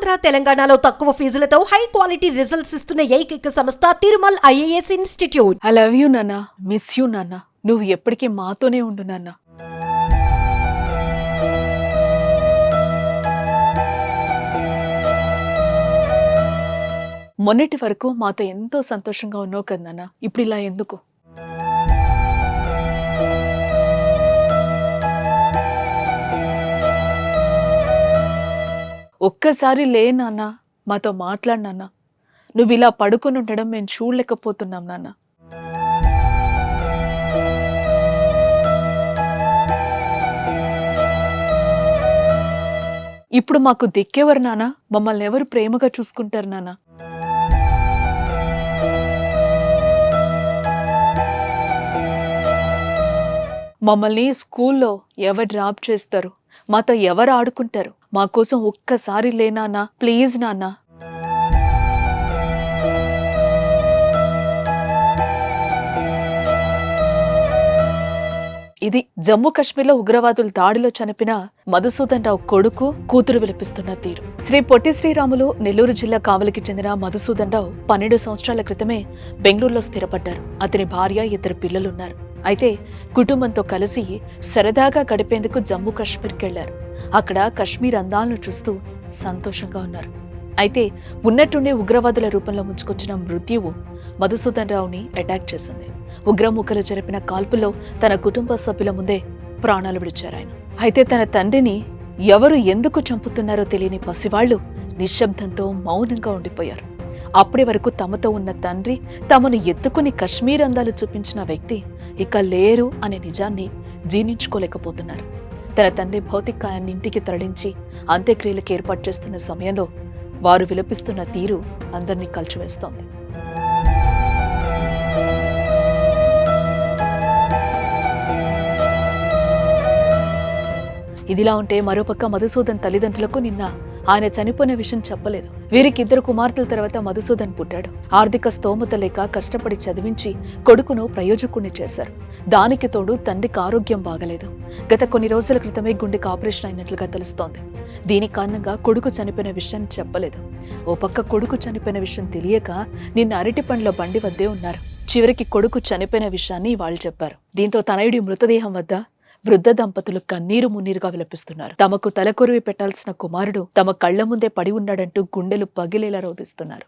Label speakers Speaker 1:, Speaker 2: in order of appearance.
Speaker 1: ఆంధ్ర తెలంగాణలో తక్కువ ఫీజులతో high quality results ఇస్తున్న ఏకైక సంస్థ Tirumal IAS institute.
Speaker 2: I love you నాన్న, మిస్ యూ నాన్న. నువ్వు ఎప్పటికీ మాతోనే ఉండు నాన్న. మొన్నటి వరకు మాతో ఎంతో సంతోషంగా ఉన్నావు కదా నాన్న, ఇప్పుడు ఇలా ఎందుకు? ఒక్కసారి లే నాన్న, మాతో మాట్లాడు నాన్న. నువ్వు ఇలా పడుకొని ఉండడం మేము చూడలేకపోతున్నాం నాన్న. ఇప్పుడు మాకు దిక్కెవరు నాన్న? మమ్మల్ని ఎవరు ప్రేమగా చూసుకుంటారు నాన్న? మమ్మల్ని స్కూల్లో ఎవరు డ్రాప్ చేస్తారు? మాతో ఎవరు ఆడుకుంటారు? మా కోసం ఒక్కసారి లే నాన్న, ప్లీజ్ నాన్న. ఇది జమ్మూ కాశ్మీర్లో ఉగ్రవాదుల దాడిలో చనిపోయిన మధుసూదన్ రావు కొడుకు, కూతురు విలపిస్తున్న తీరు. శ్రీ పొట్టి శ్రీరాములు నెల్లూరు జిల్లా కావలికి చెందిన మధుసూదన్ రావు 12 సంవత్సరాల క్రితమే బెంగళూరులో స్థిరపడ్డారు. అతని భార్య, 2 పిల్లలున్నారు. అయితే కుటుంబంతో కలిసి సరదాగా గడిపేందుకు జమ్మూ కాశ్మీర్కి వెళ్లారు. అక్కడ కశ్మీర్ అందాలను చూస్తూ సంతోషంగా ఉన్నారు. అయితే ఉన్నట్టుండే ఉగ్రవాదుల రూపంలో ముంచుకొచ్చిన మృత్యువు మధుసూదన్ రావుని అటాక్ చేసింది. ఉగ్రముఖలు జరిపిన కాల్పుల్లో తన కుటుంబ సభ్యుల ముందే ప్రాణాలు విడిచారు ఆయన. అయితే తన తండ్రిని ఎవరు ఎందుకు చంపుతున్నారో తెలియని పసివాళ్లు నిశ్శబ్దంతో మౌనంగా ఉండిపోయారు. అప్పటి వరకు తమతో ఉన్న తండ్రి, తమను ఎత్తుకుని కశ్మీర్ అందాలు చూపించిన వ్యక్తి ఇక లేరు అనే నిజాన్ని జీర్ణించుకోలేకపోతున్నారు. తన తండ్రి భౌతికాయాన్ని ఇంటికి తరలించి అంత్యక్రియలకు ఏర్పాటు చేస్తున్న సమయంలో వారు విలపిస్తున్న తీరు అందరినీ కలిచివేస్తోంది. ఇదిలా ఉంటే మరోపక్క మధుసూదన్ తల్లిదండ్రులకు నిన్న ఆయన చనిపోయిన విషయం చెప్పలేదు. వీరికి 2 కుమార్తెల తర్వాత మధుసూదన్ పుట్టాడు. ఆర్థిక స్తోమత లేక కష్టపడి చదివించి కొడుకును ప్రయోజకుణ్ణి చేశారు. దానికి తోడు తండ్రికి ఆరోగ్యం బాగలేదు. గత కొన్ని రోజుల క్రితమే గుండెకి ఆపరేషన్ అయినట్లుగా తెలుస్తోంది. దీని కారణంగా కొడుకు చనిపోయిన విషయం చెప్పలేదు. ఓ పక్క కొడుకు చనిపోయిన విషయం తెలియక నిన్న అరటి పండ్ల బండి వద్దే ఉన్నారు. చివరికి కొడుకు చనిపోయిన విషయాన్ని వాళ్ళు చెప్పారు. దీంతో తనయుడి మృతదేహం వద్ద వృద్ధ దంపతులు కన్నీరు మున్నీరుగా విలపిస్తున్నారు. తమకు తలకొరివి పెట్టాల్సిన కుమారుడు తమ కళ్ల ముందే పడి ఉన్నాడంటూ గుండెలు పగిలేలా రోధిస్తున్నారు.